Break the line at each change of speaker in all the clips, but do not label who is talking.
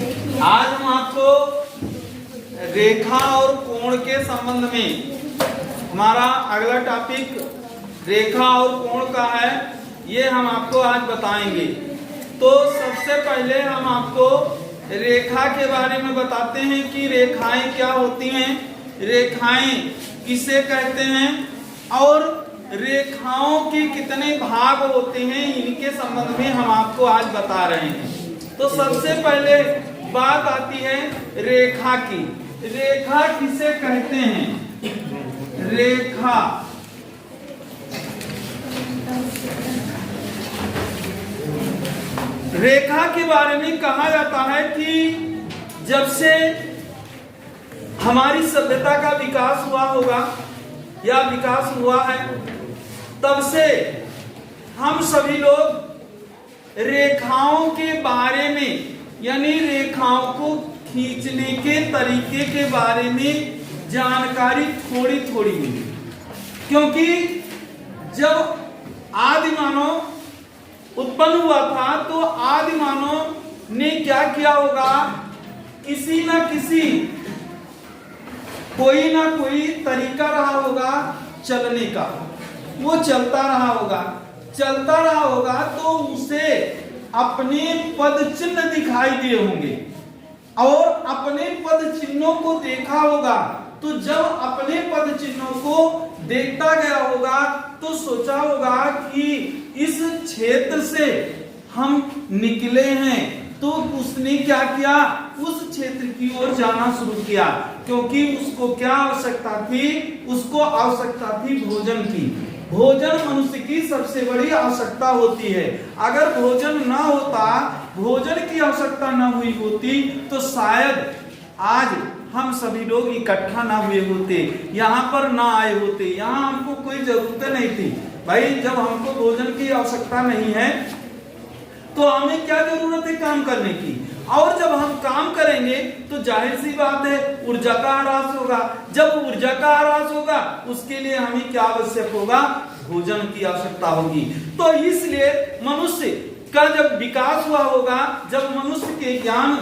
आज हम आपको रेखा और कोण के संबंध में हमारा अगला टॉपिक रेखा और कोण का है, ये हम आपको आज बताएंगे। तो सबसे पहले हम आपको रेखा के बारे में बताते हैं कि रेखाएं क्या होती हैं, रेखाएं किसे कहते हैं और रेखाओं के कितने भाग होते हैं, इनके संबंध में हम आपको आज बता रहे हैं। तो सबसे पहले बात आती है रेखा की। रेखा किसे कहते हैं? रेखा रेखा के बारे में कहा जाता है कि जब से हमारी सभ्यता का विकास हुआ होगा या विकास हुआ है, तब से हम सभी लोग रेखाओं के बारे में, यानी रेखाओं को खींचने के तरीके के बारे में जानकारी थोड़ी थोड़ी मिली। क्योंकि जब आदि मानव उत्पन्न हुआ था तो आदि मानव ने क्या किया होगा, किसी ना किसी कोई ना कोई तरीका रहा होगा चलने का, वो चलता रहा होगा तो उसे अपने पद चिन्ह दिखाई दिए होंगे और अपने पद चिन्हों को देखा होगा। तो जब अपने पद चिन्हों को देखता गया होगा तो सोचा होगा कि इस क्षेत्र से हम निकले हैं, तो उसने क्या किया, उस क्षेत्र की ओर जाना शुरू किया। क्योंकि उसको क्या आवश्यकता थी, उसको आवश्यकता थी भोजन की। भोजन मनुष्य की सबसे बड़ी आवश्यकता होती है। अगर भोजन ना होता, भोजन की आवश्यकता ना हुई होती तो शायद आज हम सभी लोग इकट्ठा ना हुए होते, यहाँ पर ना आए होते। यहाँ हमको कोई जरूरत नहीं थी भाई। जब हमको भोजन की आवश्यकता नहीं है तो हमें क्या जरूरत है काम करने की, और जब हम काम करेंगे तो जाहिर सी बात है ऊर्जा का ह्रास होगा। जब ऊर्जा का ह्रास होगा उसके लिए हमें क्या आवश्यक होगा, भोजन की आवश्यकता होगी। तो इसलिए मनुष्य का जब विकास हुआ होगा, जब मनुष्य के ज्ञान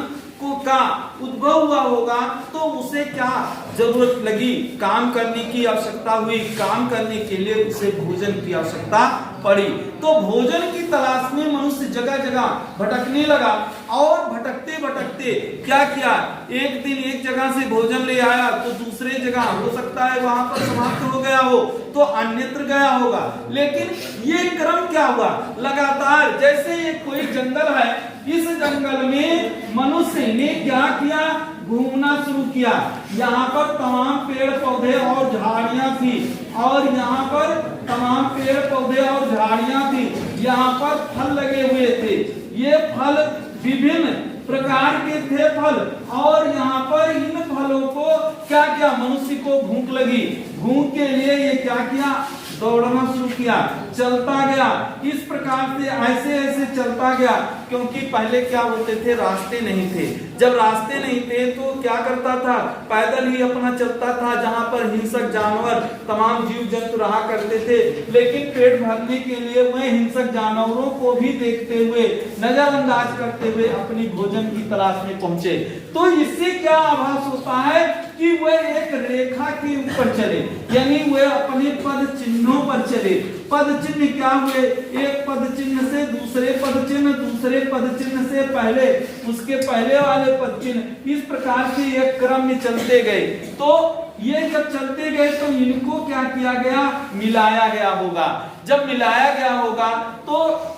का उद्भव हुआ होगा, तो उसे क्या जरूरत लगी, काम करने की आवश्यकता हुई। काम करने के लिए उसे भोजन की आवश्यकता पड़ी। तो भोजन की तलाश में मनुष्य जगह जगह भटकने लगा और भटकते भटकते क्या किया, एक दिन एक जगह से भोजन ले आया तो दूसरे जगह हो सकता है वहां पर समाप्त हो गया हो तो अन्यत्र गया होगा। लेकिन ये क्रम क्या हुआ, लगातार जैसे ये कोई जंगल है, इस जंगल में मनुष्य ने क्या किया, घूमना शुरू किया। यहाँ पर तमाम पेड़ पौधे और झाड़ियां थी और यहाँ पर तमाम पेड़ पौधे और झाड़ियां थी। यहाँ पर फल लगे हुए थे, ये फल विभिन्न प्रकार के थे फल, और यहाँ पर इन फलों को क्या किया, मनुष्य को भूख लगी। भूख के लिए ये क्या किया, दौड़ना शुरू किया, चलता गया। इस प्रकार से ऐसे ऐसे चलता गया। क्योंकि पहले क्या होते थे, रास्ते नहीं थे। जब रास्ते नहीं थे तो क्या करता था, पैदल ही अपना चलता था। जहां पर हिंसक जानवर, तमाम जीव जंतु रहा करते थे, लेकिन पेट भरने के लिए वह हिंसक जानवरों को भी देखते हुए, नजरअंदाज करते हुए अपनी भोजन की तलाश में पहुंचे। तो इससे क्या आभास होता है कि वह एक रेखा के ऊपर चले, यानी वह अपने पद चिन्हों पर चले। पद चिन्ह क्या हुए, एक पद चिन्ह से दूसरे पद चिन्ह, दूसरे पद चिन्ह से पहले, उसके पहले वाले पद चिन्ह, इस प्रकार से एक क्रम में चलते गए। तो ये जब चलते गए तो इनको क्या किया गया, मिलाया गया होगा। जब मिलाया गया होगा तो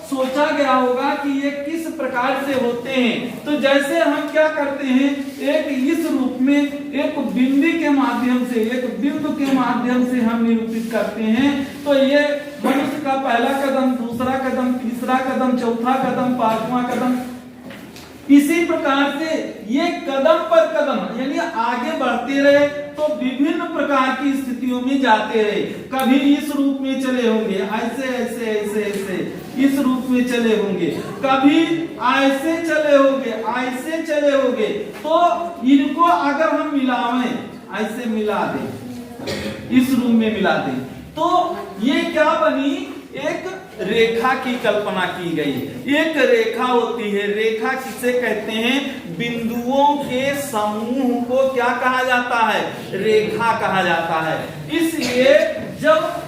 सोचा गया होगा कि ये किस प्रकार से होते हैं। तो जैसे हम क्या करते हैं, एक इस रूप में एक बिंदु के माध्यम से, एक बिंदु के माध्यम से हम निरूपित करते हैं। तो ये मनुष्य का पहला कदम, दूसरा कदम, तीसरा कदम, चौथा कदम, पांचवा कदम, इसी प्रकार से ये कदम पर कदम यानी आगे बढ़ते रहे तो विभिन्न प्रकार की स्थितियों में जाते रहे। कभी इस रूप में चले होंगे, ऐसे ऐसे ऐसे ऐसे इस रूप में चले होंगे, कभी ऐसे चले होंगे, ऐसे चले होंगे। तो इनको अगर हम मिलावें, ऐसे मिला दें, इस रूप में मिला दें, तो ये क्या बनी, एक रेखा की कल्पना की गई। एक रेखा होती है, रेखा किसे कहते हैं? बिंदुओं के समूह को क्या कहा जाता है? रेखा कहा जाता है। इसलिए जब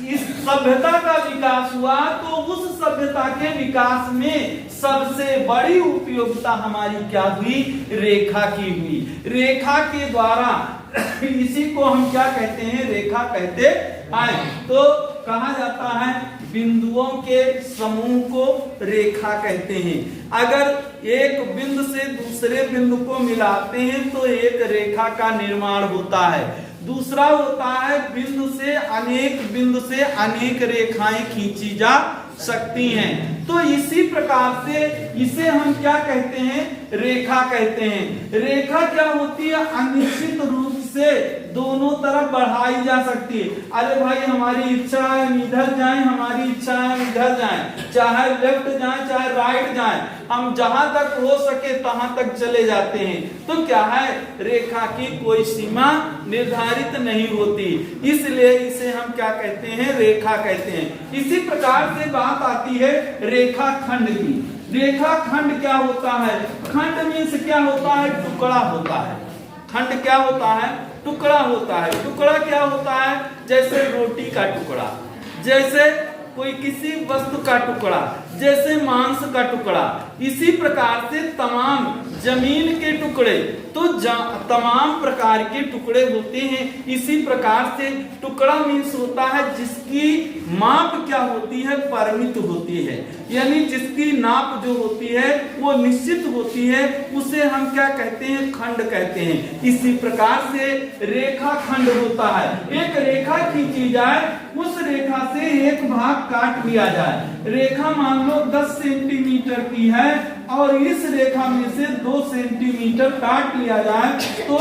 इस सभ्यता का विकास हुआ तो उस सभ्यता के विकास में सबसे बड़ी उपयोगिता हमारी क्या हुई? रेखा की हुई। रेखा के द्वारा इसी को हम क्या कहते हैं? रेखा कहते हैं। तो कहा जाता है बिंदुओं के समूह को रेखा कहते हैं। अगर एक बिंदु से दूसरे बिंदु को मिलाते हैं तो एक रेखा का निर्माण होता है। दूसरा होता है बिंदु से अनेक रेखाएं खींची जा सकती हैं। तो इसी प्रकार से इसे हम क्या कहते हैं? रेखा कहते हैं। रेखा क्या होती है? अनिश्चित रूप से दोनों तरफ बढ़ाई जा सकती है। अरे भाई हमारी इच्छा है हम इधर जाएं, हमारी इच्छा है हम इधर जाएं, चाहे लेफ्ट जाएं चाहे राइट जाएं, हम जहां तक हो सके तहां तक चले जाते हैं। तो क्या है? रेखा की कोई सीमा निर्धारित नहीं होती, इसलिए इसे हम क्या कहते हैं? रेखा कहते हैं। इसी प्रकार से बात आती है रेखा खंड की। रेखा खंड क्या होता है? खंड मीन्स क्या होता है? टुकड़ा होता है। खंड क्या होता है? टुकड़ा होता है। टुकड़ा क्या होता है? जैसे रोटी का टुकड़ा, जैसे कोई किसी वस्तु का टुकड़ा, जैसे मांस का टुकड़ा। इसी प्रकार से तमाम जमीन के टुकड़े तो तमाम प्रकार के टुकड़े होते हैं। इसी प्रकार से टुकड़ा मीन्स होता है जिसकी माप क्या होती है? परिमित होती है, यानी जिसकी नाप जो होती है वो निश्चित होती है, उसे हम क्या कहते हैं? खंड कहते हैं। इसी प्रकार से रेखा खंड होता है। एक रेखा खींची जाए, उस रेखा से एक भाग काट लिया जाए। रेखा मान लो 10 सेंटीमीटर की है और इस रेखा में से 2 सेंटीमीटर काट लिया जाए तो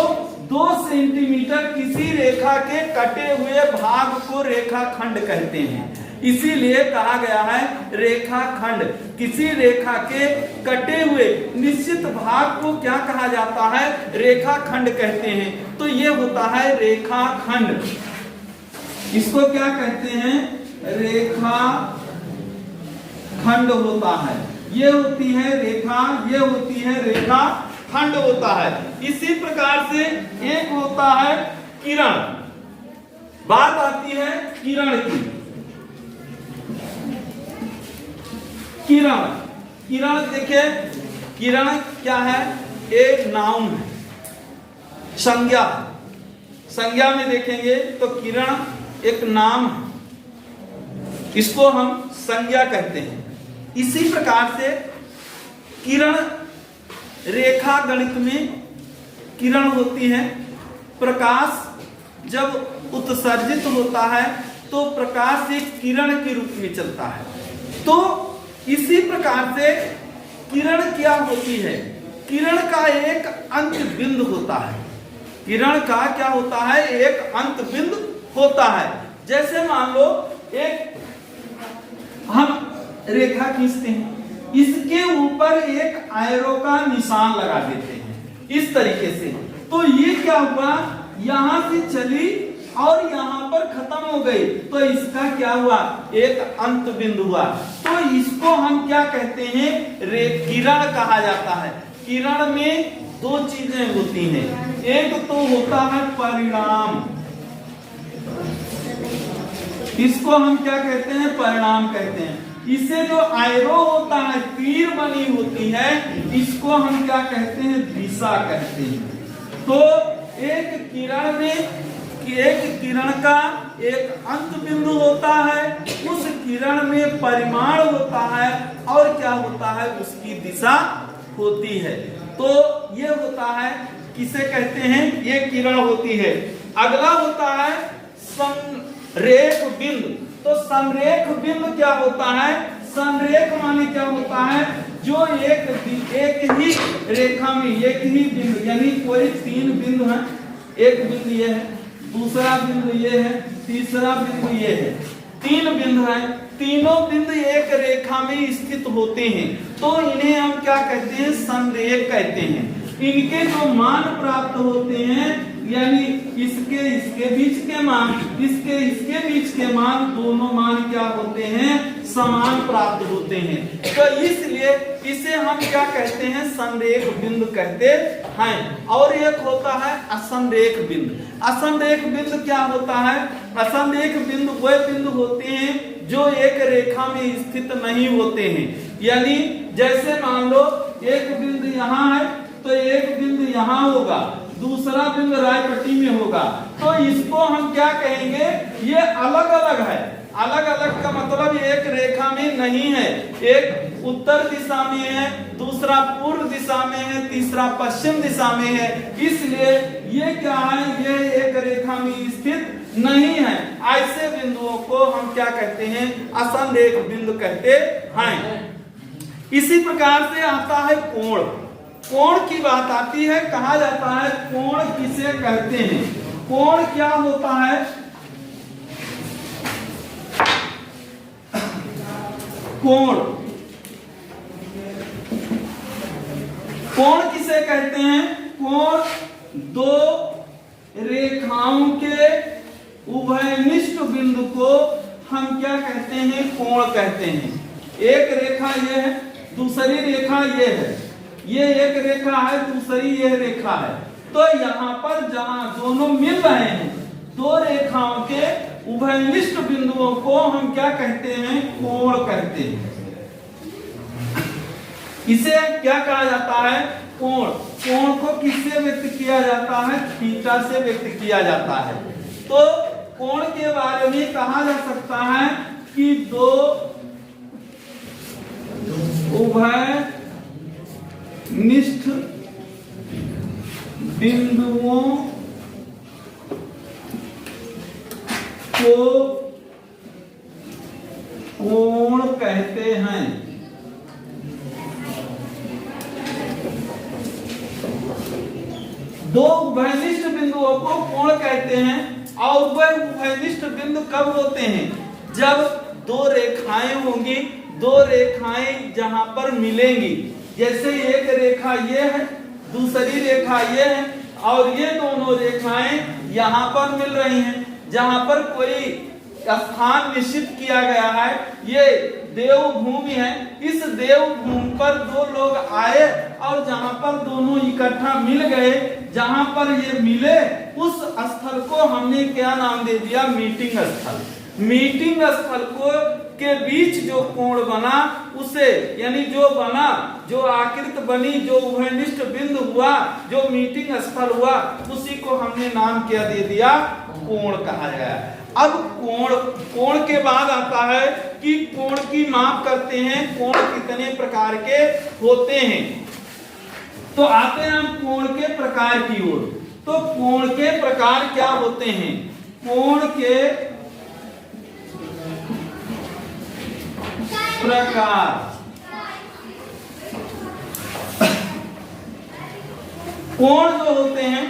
2 सेंटीमीटर किसी रेखा के कटे हुए भाग को रेखा खंड कहते हैं। इसीलिए कहा गया है रेखा खंड। किसी रेखा के कटे हुए निश्चित भाग को क्या कहा जाता है? रेखा खंड कहते हैं। तो ये होता है रेखा खंड। इसको क्या कहते हैं? रेखा खंड होता है। ये होती है रेखा, ये होती है रेखा खंड होता है। इसी प्रकार से एक होता है किरण। बात आती है किरण की। किरण, किरण देखिए, किरण क्या है? एक नाउन है, संज्ञा। संज्ञा में देखेंगे तो किरण एक नाम है, इसको हम संज्ञा कहते हैं। इसी प्रकार से किरण रेखा गणित में किरण होती है। प्रकाश जब उत्सर्जित होता है तो प्रकाश एक किरण के रूप में चलता है। तो इसी प्रकार से किरण क्या होती है? किरण का एक अंत बिंदु होता है। किरण का क्या होता है? एक अंत बिंदु होता है। जैसे मान लो एक हम रेखा खींचते हैं, इसके ऊपर एक एरो का निशान लगा देते हैं इस तरीके से। तो ये क्या हुआ? यहां से चली और यहां पर खत्म हो गई, तो इसका क्या हुआ? एक अंत बिंदु हुआ। तो इसको हम क्या कहते हैं? किरण कहा जाता है। किरण में 2 चीजें होती हैं। एक तो होता है परिणाम, इसको हम क्या कहते हैं? परिणाम कहते हैं। इसे जो एरो होता है, तीर बनी होती है, इसको हम क्या कहते हैं? दिशा कहते हैं। तो एक किरण में एक किरण का एक अंत बिंदु होता है, उस किरण में परिमाण होता है और क्या होता है? उसकी दिशा होती है। तो ये होता है, किसे कहते हैं? ये किरण होती है। अगला होता है संरेख बिंदु। तो संरेख बिंदु क्या होता है? संरेख माने क्या होता है? जो एक ही रेखा में एक ही बिंदु, यानी कोई 3 बिंदु है, एक बिंदु ये है, दूसरा बिंदु ये है, तीसरा बिंदु ये है, 3 बिंदु है। तीनों बिंदु एक रेखा में स्थित होते हैं, तो इन्हें हम क्या कहते हैं? संरेख कहते हैं। इनके जो मान प्राप्त होते हैं, यानी इसके बीच के मान, इसके बीच के मान, दोनों मान क्या होते हैं, समान प्राप्त होते हैं। तो इसलिए इसे हम क्या कहते हैं, संरेख बिंदु कहते हैं। और एक होता है असंरेख बिंदु। असंरेख बिंदु क्या होता है, असंरेख बिंदु वे बिंदु होते हैं जो एक रेखा में स्थित नहीं होते हैं। यानी जैसे मान लो एक बिंदु यहाँ है तो एक बिंदु यहाँ होगा, दूसरा बिंदु राय पट्टी में होगा, तो इसको हम क्या कहेंगे, ये अलग अलग है। अलग अलग का मतलब एक रेखा में नहीं है, एक उत्तर दिशा में है, दूसरा पूर्व दिशा में है, तीसरा पश्चिम दिशा में है। इसलिए ये क्या है, ये एक रेखा में स्थित नहीं है। ऐसे बिंदुओं को हम क्या कहते हैं, असंरेख बिंदु कहते हैं। इसी प्रकार से आता है कोण। कोण की बात आती है, कहा जाता है कोण किसे कहते हैं। कोण क्या होता है, कोण, कोण किसे कहते हैं, कोण दो रेखाओं के उभयनिष्ठ बिंदु को हम क्या कहते हैं, कोण कहते हैं। एक रेखा ये है, दूसरी रेखा ये है, ये एक रेखा है, दूसरी ये रेखा है। तो यहाँ पर जहां दोनों मिल रहे हैं, दो रेखाओं के उभयनिष्ठ बिंदुओं को हम क्या कहते हैं, कोण कहते हैं। इसे क्या कहा जाता है, कोण। कोण को किससे व्यक्त किया जाता है, थीटा से व्यक्त किया जाता है। तो कोण के बारे में कहा जा सकता है कि दो उभयनिष्ठ बिंदुओं को कोण कहते हैं। दो उभयनिष्ठ बिंदुओं को कोण कहते हैं। और वह उभयनिष्ठ बिंदु कब होते हैं, जब दो रेखाएं होंगी, दो रेखाएं जहां पर मिलेंगी। जैसे एक रेखा ये है, दूसरी रेखा ये है, और ये दोनों रेखाएं यहाँ पर मिल रही हैं। जहां पर कोई स्थान निश्चित किया गया है, ये देवभूमि है, इस देवभूमि पर दो लोग आए और जहां पर दोनों इकट्ठा मिल गए, जहां पर ये मिले, उस स्थल को हमने क्या नाम दे दिया, मीटिंग स्थल। मीटिंग स्थल को के बीच जो कोण बना, उसे यानी जो बना, जो आकृति बनी, जो उभयनिष्ठ बिंदु हुआ, जो मीटिंग स्थल हुआ, उसी को हमने नाम क्या दे दिया, कोण कहा गया। अब कोण के बाद आता है कि कोण की माप करते हैं, कोण कितने प्रकार के होते हैं। तो आते हैं हम कोण के प्रकार की ओर। तो कोण के प्रकार क्या होते हैं, कोण के प्रकार। कोण जो होते हैं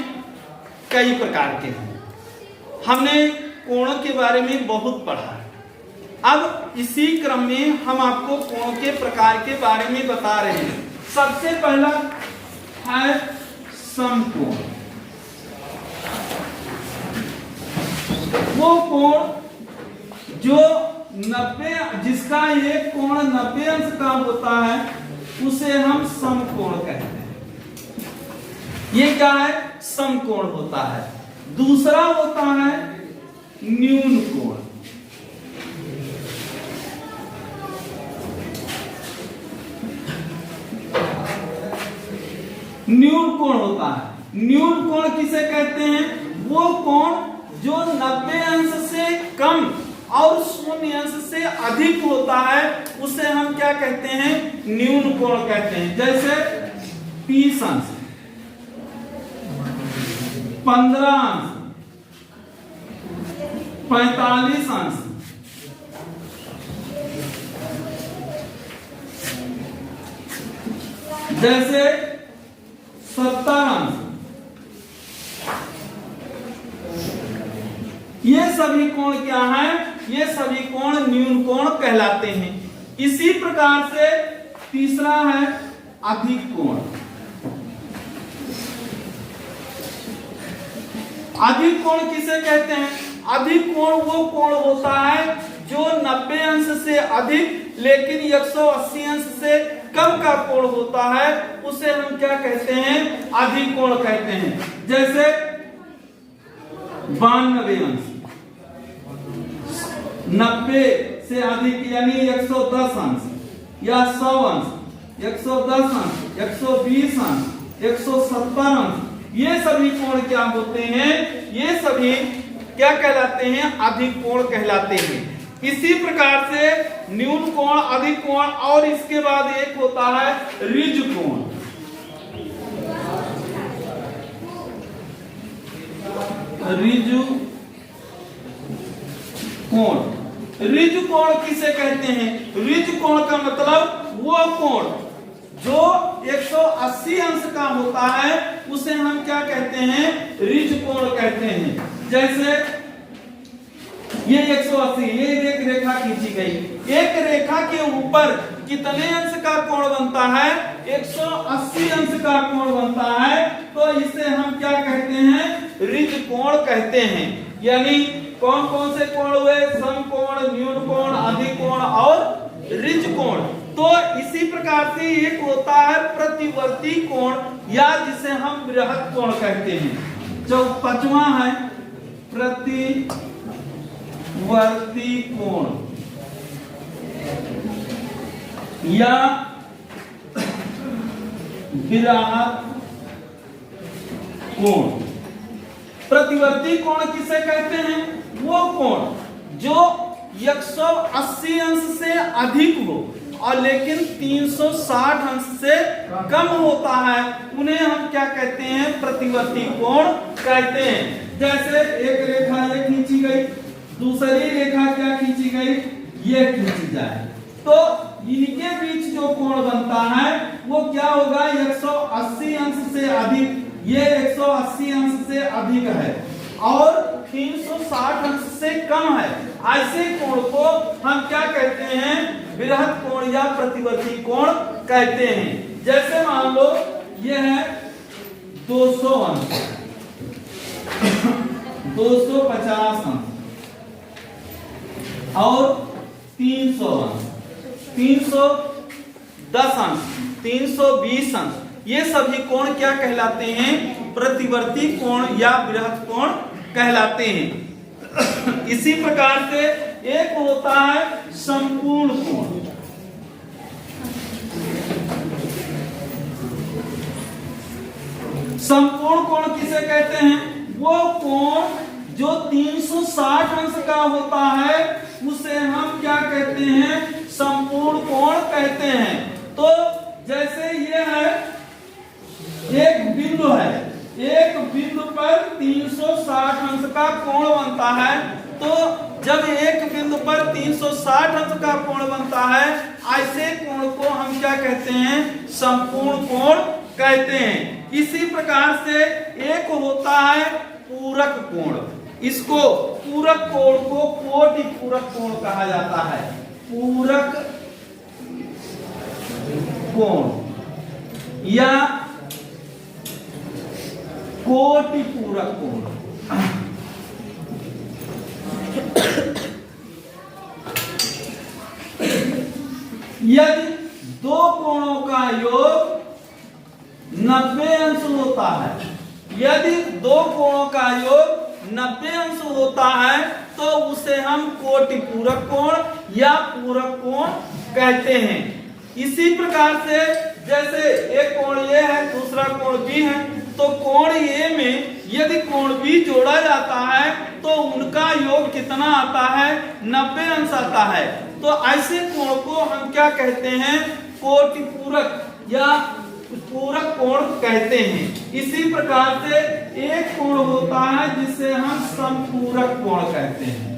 कई प्रकार के हैं। हमने कोणों के बारे में बहुत पढ़ा है। अब इसी क्रम में हम आपको कोणों के प्रकार के बारे में बता रहे हैं। सबसे पहला है समकोण। वो कोण जो 90, जिसका एक कोण 90 अंश का होता है, उसे हम समकोण कहते हैं। ये क्या है, समकोण होता है। दूसरा होता है न्यून कोण। न्यून कोण होता है। न्यून कोण किसे कहते हैं, वो कोण जो 90 अंश से कम और 0 अंश से अधिक होता है, उसे हम क्या कहते हैं, न्यून कोण कहते हैं। जैसे 30 अंश, 15 अंश, 45 अंश, जैसे 70 अंश। ये सभी कोण क्या हैं, ये सभी कोण न्यून कोण कहलाते हैं। इसी प्रकार से तीसरा है अधिक कोण। अधिक कोण किसे कहते हैं? अधिक कोण वो कोण होता है जो 90 अंश से अधिक लेकिन 180 अंश से कम का कोण होता है, उसे हम क्या कहते हैं? अधिक कोण कहते हैं। जैसे 92 अंश, 90 से अधिक यानी 110 अंश या 100 अंश, 110 अंश, 120 अंश, 170 अंश, ये सभी कोण क्या होते हैं? ये सभी क्या कहलाते हैं? अधिक कोण कहलाते हैं। इसी प्रकार से न्यून कोण, अधिक कोण और इसके बाद एक होता है ऋजु कोण। ऋजु कोण, ऋजु कोण किसे कहते हैं? ऋजु कोण का मतलब वो कोण जो 180 अंश का होता है, उसे हम क्या कहते हैं? ऋजु कोण कहते हैं। जैसे ये 180, ये एक रेखा खींची गई, एक रेखा के ऊपर कितने अंश का कोण बनता है? 180 अंश का कोण बनता है, तो इसे हम क्या कहते हैं? ऋजु कोण कहते हैं। यानी कौन कौन से कोण हुए? समकोण, न्यून कोण, अधिक कोण और ऋजु कोण। तो इसी प्रकार से एक होता है प्रतिवर्ती कोण या जिसे हम बृहत् कोण कहते हैं। जो 5वां है प्रतिवर्ती कोण या बृहत् कोण। प्रतिवर्ती कोण किसे कहते हैं? वो कोण जो 180 अंश से अधिक हो और लेकिन 360 अंश से कम होता है, उन्हें हम क्या कहते हैं? प्रतिवर्ती कोण कहते हैं। जैसे एक रेखा ये खींची गई, दूसरी रेखा क्या खींची गई? ये खींची जाए, तो इनके बीच जो कोण बनता है वो क्या होगा? 180 अंश से अधिक। ये 180 अंश से अधिक है और 360 अंश से कम है। ऐसे कोण को हम क्या कहते हैं? बृहत् कोण या प्रतिवर्ती कोण कहते हैं। जैसे मान लो ये है 200 अंश, 250 अंश और 300 अंश, 310 अंश, 320 अंश, ये सभी कोण क्या कहलाते हैं? प्रतिवर्ती कोण या बृहत् कोण कहलाते हैं। इसी प्रकार से एक होता है संपूर्ण कोण। संपूर्ण कोण किसे कहते हैं? वो कोण जो 360 अंश का होता है, उसे हम क्या कहते हैं? संपूर्ण कोण कहते हैं। तो जैसे ये है, एक बिंदु है, एक बिंदु पर 360 अंश का कोण बनता है। तो जब एक बिंदु पर 360 अंश का कोण बनता है, ऐसे कोण को हम क्या कहते हैं? संपूर्ण कोण कहते हैं। इसी प्रकार से एक होता है पूरक कोण। इसको पूरक कोण को कोटि पूरक कोण कहा जाता है। पूरक कोण या कोटि पूरक कोण। यदि दो कोणों का योग 90 अंश होता है, यदि दो कोणों का योग 90 अंश होता है, तो उसे हम कोटि पूरक कोण या पूरक कोण कहते हैं। इसी प्रकार से जैसे एक कोण ये है, दूसरा कोण बी है, तो कोण ए में यदि कोण बी जोड़ा जाता है तो उनका योग कितना आता है? 90 अंश आता है। तो ऐसे कोण को हम क्या कहते हैं? कोटि पूरक या पूरक कोण कहते हैं। इसी प्रकार से एक कोण होता है जिसे हम समपूरक कोण कहते हैं।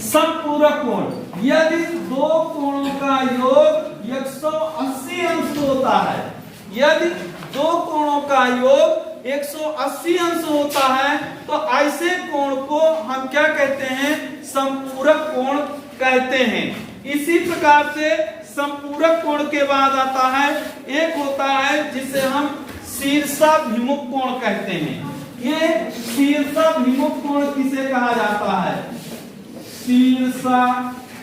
समपूरक कोण, यदि दो कोणों का योग 180 अंश होता है, यदि दो कोणों का योग 180 अंश होता है, तो ऐसे कोण को हम क्या कहते हैं? समपूरक कोण कहते हैं। इसी प्रकार से समपूरक कोण के बाद आता है, एक होता है जिसे हम शीर्षाभिमुख कोण कहते हैं। ये शीर्षाभिमुख कोण किसे कहा जाता है? शीर्षाभिमुख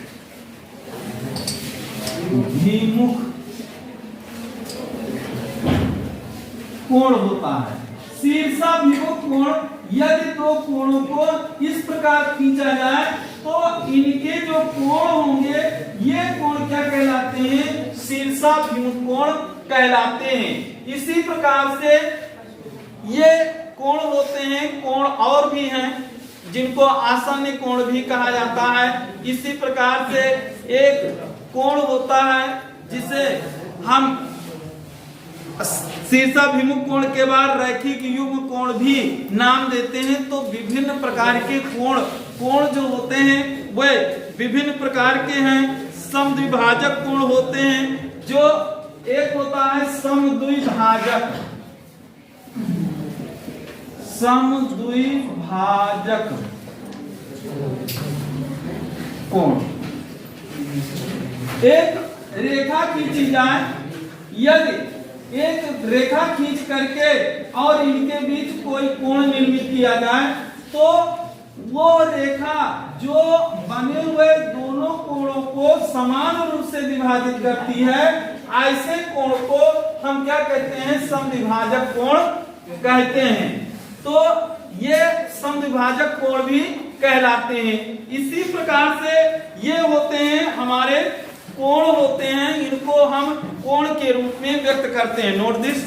कोण होता है। शीर्षाभिमुख कोण यदि दो कोणों को इस प्रकार खींचा जाए तो इनके जो कोण होंगे ये कोण क्या कहलाते हैं? शीर्षाभिमुख कोण कहलाते हैं। इसी प्रकार से ये कोण होते हैं, कोण और भी हैं जिनको आसन्न कोण भी कहा जाता है। इसी प्रकार से एक कोण होता है जिसे हम शीर्षाभिमुख कोण के बाद रैखिक युग्म कोण भी नाम देते हैं। तो विभिन्न प्रकार के कोण जो होते हैं वे विभिन्न प्रकार के हैं। समद्विभाजक कोण होते हैं, जो एक होता है समद्विभाजक कोण। एक रेखा खींची जाए, यदि एक रेखा खींच करके और इनके बीच कोई कोण निर्मित किया जाए तो वो रेखा जो बने हुए दोनों कोणों को समान रूप से विभाजित करती है, ऐसे कोण को हम क्या कहते हैं? समद्विभाजक कोण कहते हैं। तो ये समद्विभाजक कोण भी कहलाते हैं। इसी प्रकार से ये होते हैं हमारे कोण होते हैं, इनको हम कोण के रूप में व्यक्त करते हैं। Note this.